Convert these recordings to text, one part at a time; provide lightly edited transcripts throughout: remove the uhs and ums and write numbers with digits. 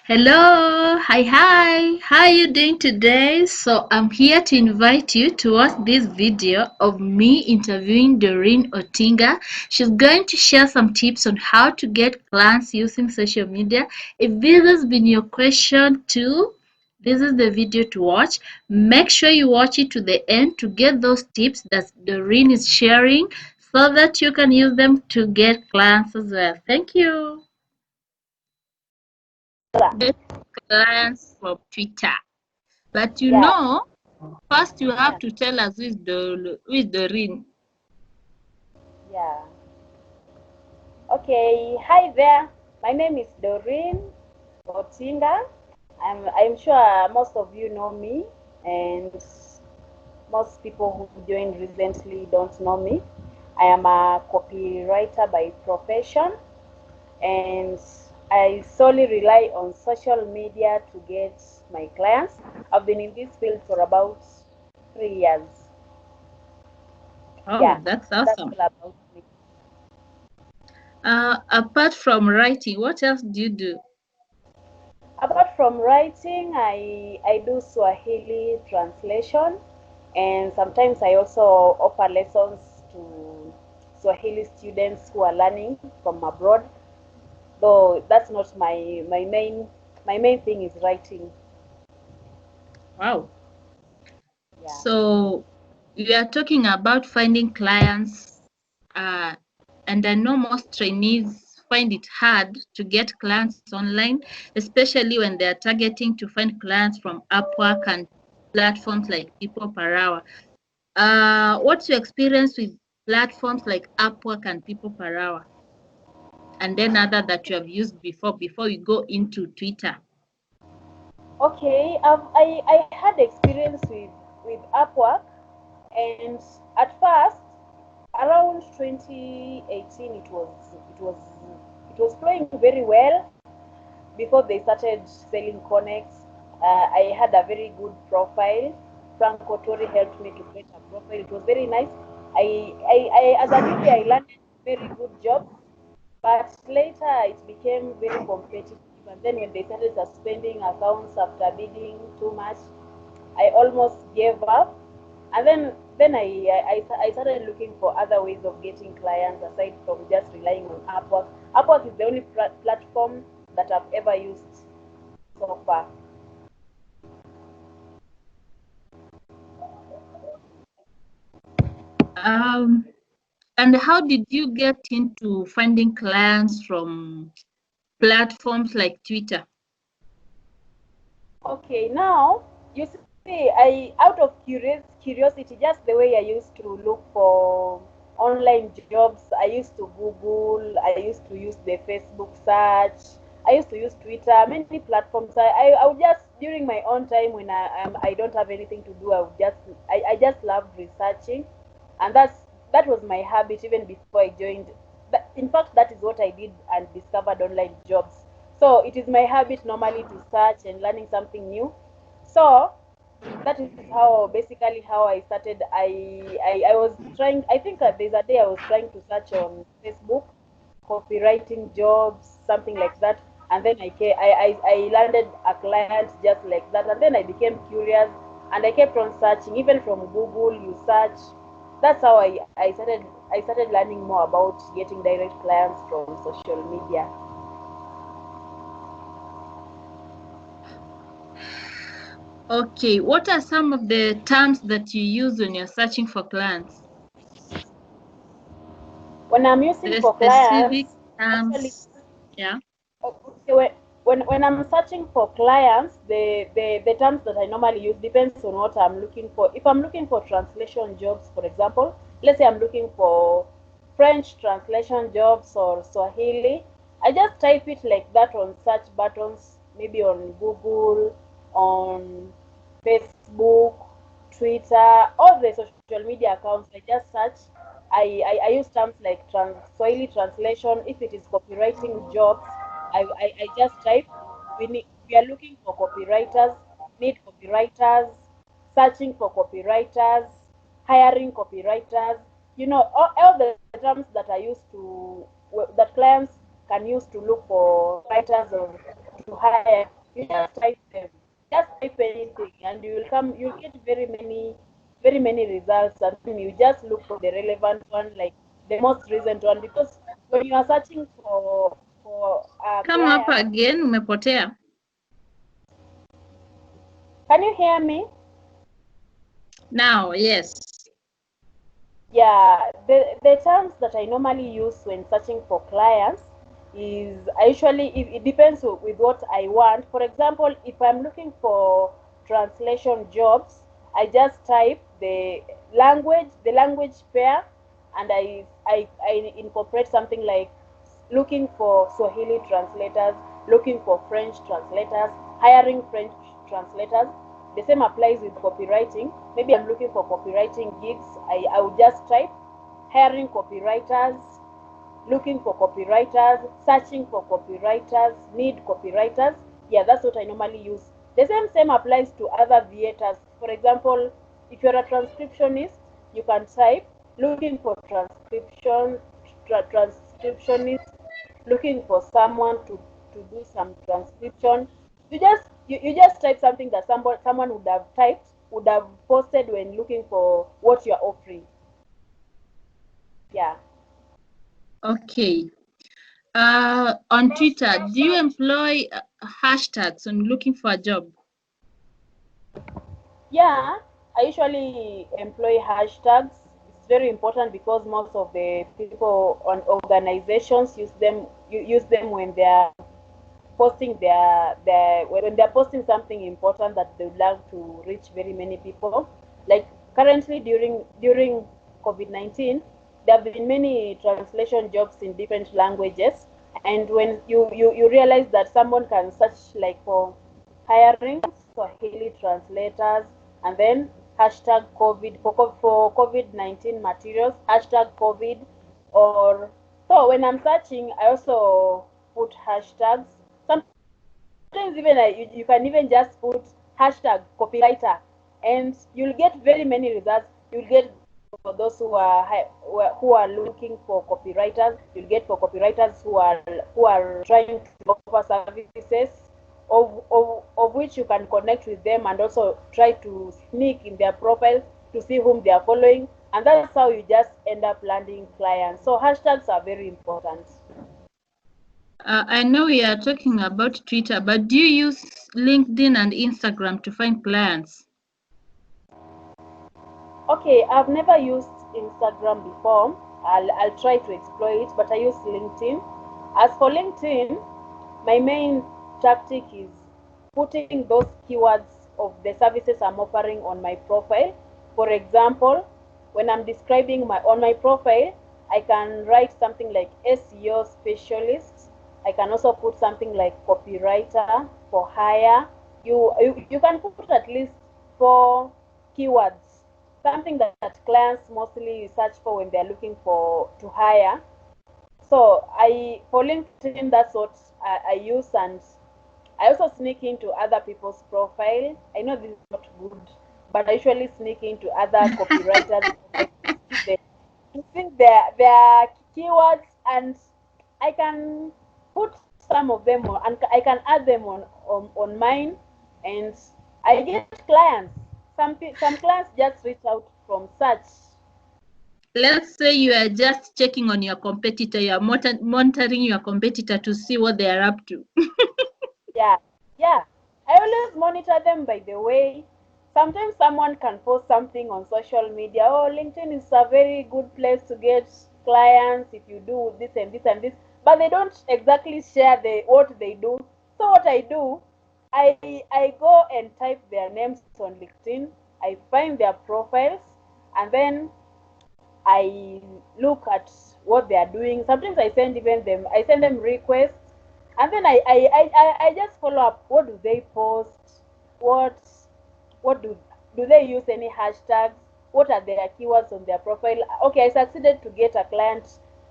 Hello, hi. How are you doing today? So I'm here to invite you to watch this video of me interviewing Dorine Otinga. She's going to share some tips on how to get clients using social media. If this has been your question too, this is the video to watch. Make sure you watch it to the end to get those tips that Dorine is sharing so that you can use them to get clients as well. Thank you. Get clients from Twitter. But Yeah, first you yeah, have to tell us who is Doreen. yeah. Okay, hi there. My name is Dorine Otinga. I'm sure most of you know me, and most people who joined recently don't know me. I am a copywriter by profession, and I solely rely on social media to get my clients. I've been in this field for about 3 years. Oh, Yeah, that's that's awesome. all about me. Apart from writing, what else do you do? Apart from writing, I do Swahili translation, and sometimes I also offer lessons to Swahili students who are learning from abroad. Though that's not my main thing is writing. Wow. Yeah. So we are talking about finding clients, uh, and I know most trainees find it hard to get clients online, especially when they are targeting to find clients from Upwork and platforms like People Per Hour. What's your experience with platforms like Upwork and People Per Hour, and then other that you have used before we go into Twitter? Okay. I had experience with Upwork, and at first, around 2018, it was flowing very well before they started selling connects. I had a very good profile. Franco Tori helped me to create a profile. It was very nice. As a newbie, I landed very good jobs, but later it became very competitive. And then when they started suspending accounts after bidding too much, I almost gave up. And then I started looking for other ways of getting clients aside from just relying on Upwork. Upwork is the only platform that I've ever used so far. Um, and how did you get into finding clients from platforms like Twitter? Okay, now you see, I out of curiosity, just the way I used to look for online jobs, I used to Google, I used to use the Facebook search, I used to use Twitter, many platforms. I would just during my own time when I don't have anything to do, I just loved researching, and that was my habit even before I joined. In fact, that is what I did and discovered online jobs. So it is my habit normally to search and learning something new. So that is how basically how I started. I was trying. I think there's a day I was trying to search on Facebook, copywriting jobs, something like that, and then I landed a client just like that, and then I became curious, and I kept on searching. Even from Google, you search. That's how I started learning more about getting direct clients from social media. Okay, what are some of the terms that you use when you're searching for clients? When I'm using The for specific clients, actually, terms, yeah. okay, when I'm searching for clients, the terms that I normally use depends on what I'm looking for. If I'm looking for translation jobs, for example, let's say I'm looking for French translation jobs or Swahili, I just type it like that on search buttons, maybe on Google, on Facebook, Twitter, all the social media accounts. I just search. I use terms like Swahili translation. If it is copywriting jobs, I just type. We are looking for copywriters, need copywriters, searching for copywriters, hiring copywriters. All the terms that are used that clients can use to look for writers or to hire, you just type them. Just type anything, and you'll get very many results, and then you just look for the relevant one, like the most recent one, because when you are searching for a Come up client. again, umepotea. Can you hear me? Now, yes. Yeah, the terms that I normally use when searching for clients is I usually, it depends with what I want. For example, if I'm looking for translation jobs, I just type the language pair, and I incorporate something like looking for Swahili translators, looking for French translators, hiring French translators. The same applies with copywriting. Maybe I'm looking for copywriting gigs. I would just type hiring copywriters, looking for copywriters, searching for copywriters, need copywriters. Yeah, that's what I normally use. The same applies to other theaters. For example, if you're a transcriptionist, you can type looking for transcriptionist, looking for someone to do some transcription. You just type something that someone would have posted when looking for what you're offering. Yeah. Okay. On Twitter, do you employ hashtags when looking for a job? Yeah, I usually employ hashtags. It's very important because most of the people on organizations use them when they're posting when they're posting something important that they would like to reach very many people. Like currently during COVID-19, there have been many translation jobs in different languages, and when you realize that someone can search like for hiring Swahili translators, and then hashtag COVID for COVID-19 materials, hashtag COVID, or so when I'm searching, I also put hashtags. Sometimes even you can even just put hashtag copywriter, and you'll get very many results. You'll get for those who are looking for copywriters. You'll get for copywriters who are trying to offer services of which you can connect with them, and also try to sneak in their profiles to see whom they are following, and that's how you just end up landing clients. So hashtags are very important. I know we are talking about Twitter, but do you use LinkedIn and Instagram to find clients? Okay, I've never used Instagram before. I'll try to explore it, but I use LinkedIn. As for LinkedIn, my main tactic is putting those keywords of the services I'm offering on my profile. For example, when I'm describing on my profile, I can write something like SEO specialist. I can also put something like copywriter for hire. You can put at least 4 keywords, something that clients mostly search for when they're looking for to hire. So for LinkedIn, that's what I use, and I also sneak into other people's profile. I know this is not good, but I usually sneak into other copywriters' profile to see their keywords, and I can put some of them on, and I can add them on mine, and I get clients. Some clients just reach out from such. Let's say you are just checking on your competitor, you are monitoring your competitor to see what they are up to. Yeah, yeah. I always monitor them, by the way. Sometimes someone can post something on social media. Oh, LinkedIn is a very good place to get clients if you do this and this and this. But they don't exactly share what they do. So what I do, I go and type their names on LinkedIn. I find their profiles, and then I look at what they are doing. Sometimes I send them requests, and then I just follow up. What do they post? What what do they use any hashtags? What are their keywords on their profile? Okay, I succeeded to get a client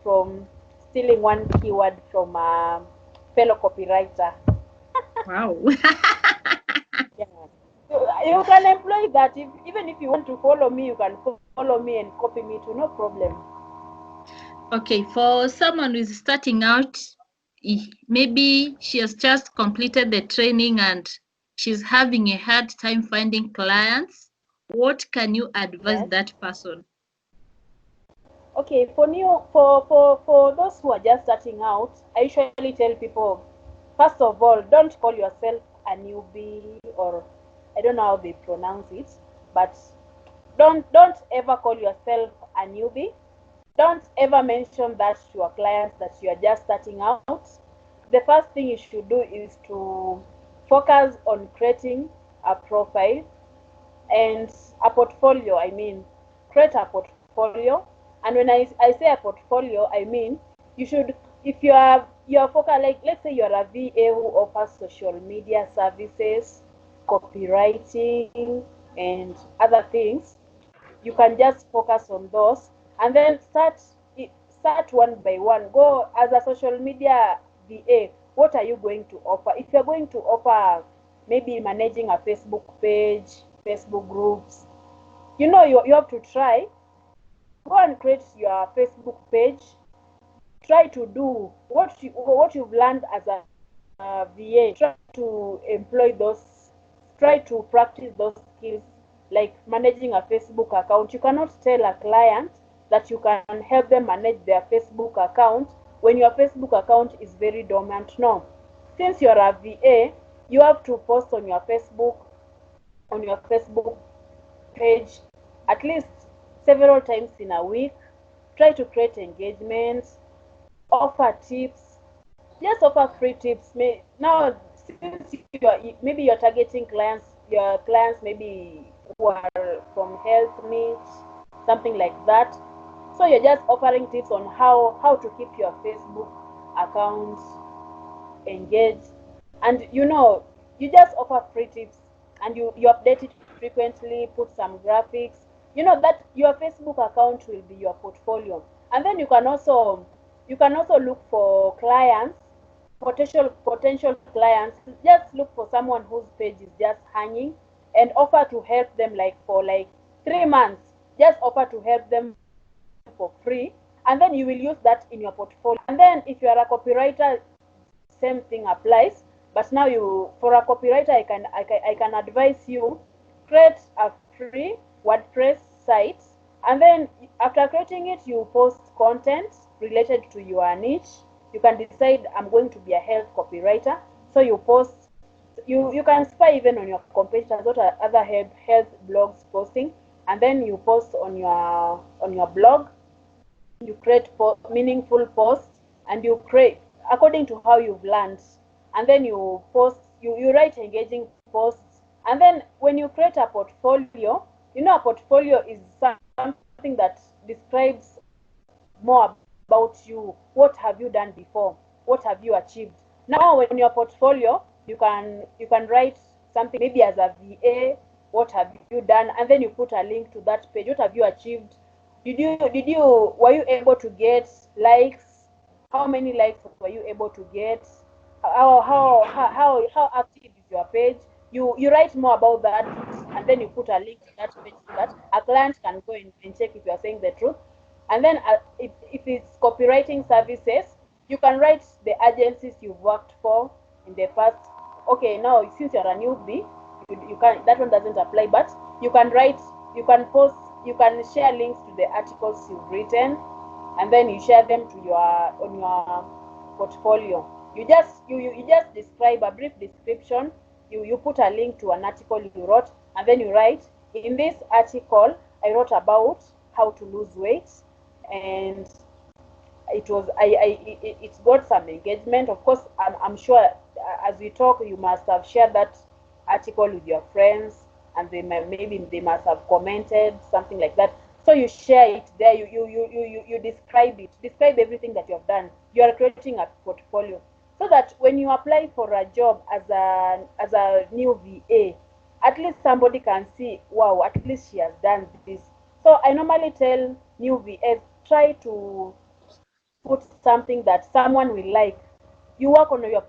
from stealing one keyword from a fellow copywriter. Wow. Yeah. So you can employ that. Even if you want to follow me, you can follow me and copy me too, no problem. Okay, for someone who's starting out maybe she has just completed the training and she's having a hard time finding clients. What can you advise Yes. that person? Okay, for those who are just starting out, I usually tell people, first of all, don't call yourself a newbie, or I don't know how they pronounce it, but don't ever call yourself a newbie. Don't ever mention that to your clients that you are just starting out. The first thing you should do is to focus on creating a profile and a portfolio. I mean, create a portfolio. And when I say a portfolio, I mean you should, if you're focused, like let's say you're a VA who offers social media services, copywriting, and other things, you can just focus on those and then start one by one. Go as a social media VA, what are you going to offer? If you're going to offer maybe managing a Facebook page, Facebook groups, you have to try, go and create your Facebook page. Try to do what you've learned as a VA. Try to employ those, try to practice those skills, like managing a Facebook account. You cannot tell a client that you can help them manage their Facebook account when your Facebook account is very dormant. No, since you're a VA, you have to post on your Facebook page at least several times in a week. Try to create engagements, offer tips, just offer free tips. Now, since maybe you're targeting clients, your clients maybe who are from health niche, something like that. So you're just offering tips on how to keep your Facebook account engaged, and you just offer free tips, and you update it frequently, put some graphics. You know that your Facebook account will be your portfolio, and then you can also look for clients, potential clients. Just look for someone whose page is just hanging and offer to help them, like for like 3 months. Just offer to help them for free, and then you will use that in your portfolio. And then if you are a copywriter, same thing applies. But now, for a copywriter, I can advise you, create a free WordPress site, and then after creating it, you post content related to your niche. You can decide, I'm going to be a health copywriter, so you post. You can spy even on your competitors, what are other health blogs posting, and then you post on your blog. You create meaningful posts, and you create according to how you've learned, and then you post, you write engaging posts. And then when you create a portfolio, a portfolio is something that describes more about you. What have you done before? What have you achieved? Now when your portfolio, you can write something, maybe as a VA, what have you done, and then you put a link to that page. What have you achieved? Were you able to get likes? How many likes were you able to get? How active is your page? You write more about that, and then you put a link to that page so that a client can go and check if you are saying the truth. And then if it's copywriting services, you can write the agencies you've worked for in the past. Okay, now since you're a newbie, you can, that one doesn't apply, but you can write, you can post, you can share links to the articles you've written, and then you share them to your portfolio. You just describe a brief description. You put a link to an article you wrote, and then you write, in this article I wrote about how to lose weight, and it got some engagement. Of course, I'm sure, as we talk, you must have shared that article with your friends, and maybe they must have commented something like that. So you share it there. You describe everything that you have done. You are creating a portfolio, so that when you apply for a job as a new VA, at least somebody can see, wow, at least she has done this. So I normally tell new VAs, try to put something that someone will like. You work on your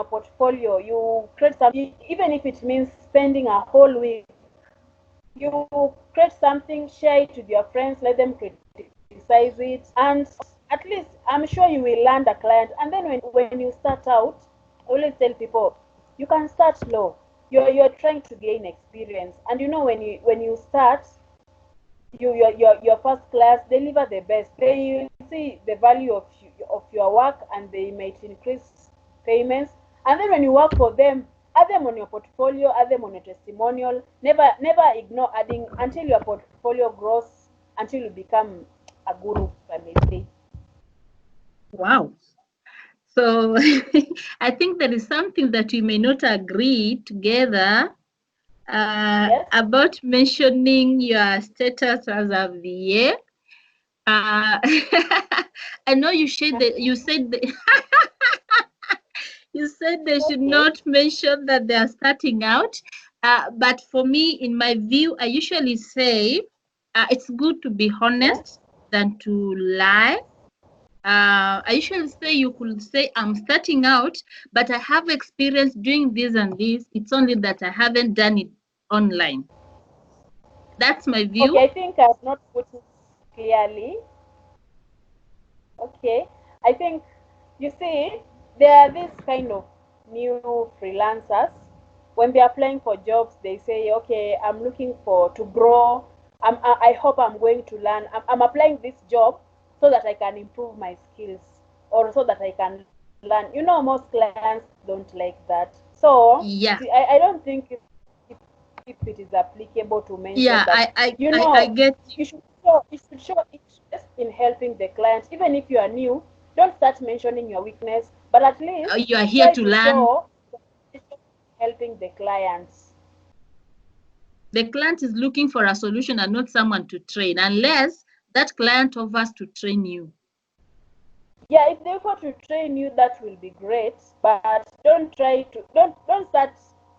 portfolio. You create something, even if it means spending a whole week. You create something, share it with your friends, let them criticize it, and at least I'm sure you will land a client. And then when you start out, I always tell people you can start low. You're trying to gain experience, and when you start, your first class deliver the best. They see the value of your work, and they might increase payments. And then when you work for them, add them on your portfolio, add them on your testimonial. Never ignore adding until your portfolio grows, until you become a guru, if I may say. Wow. So I think there is something that we may not agree together Yes. about mentioning your status as a VA. I know you said that you said they should Okay. not mention that they are starting out. But for me, in my view, I usually say it's good to be Yes. honest than to lie. I usually say you could say I'm starting out, but I have experience doing this and this. It's only that I haven't done it online. That's my Okay, view. I think I've not put it clearly. Okay. I think, you see, there are these kind of new freelancers. When they're applying for jobs, they say, okay, I'm looking for to grow. I hope I'm going to learn. I'm applying this job so that I can improve my skills, or so that I can learn. Most clients don't like that. So, Yeah, I don't think if it is applicable to mention yeah, that. I get You should show interest in helping the client. Even if you are new, don't start mentioning your weakness, but at least you are here try to to learn. show helping the clients. The client is looking for a solution and not someone to train, unless that client offers to train you. Yeah, if they offer to train you, that will be great, but don't start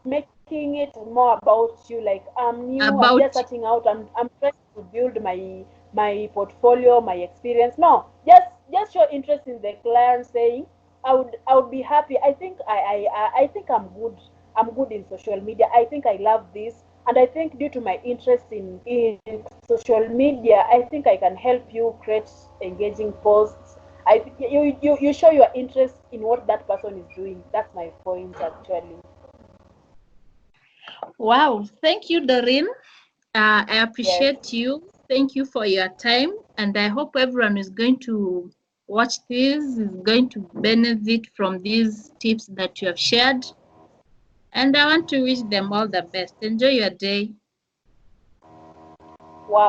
making it more about you, like I'm new, I'm just About starting out, I'm trying to build my portfolio, my experience. No, just show interest in the client, saying I would be happy. I think I'm good in social media. I think I love this, and I think due to my interest in social media, I think I can help you create engaging posts. You show your interest in what that person is doing. That's my point, actually. wow, thank you, Doreen. I Yes. appreciate you. Thank you for your time, and I hope everyone is going to watch this, is going to benefit from these tips that you have shared. And I want to wish them all the best. Enjoy your day. Wow.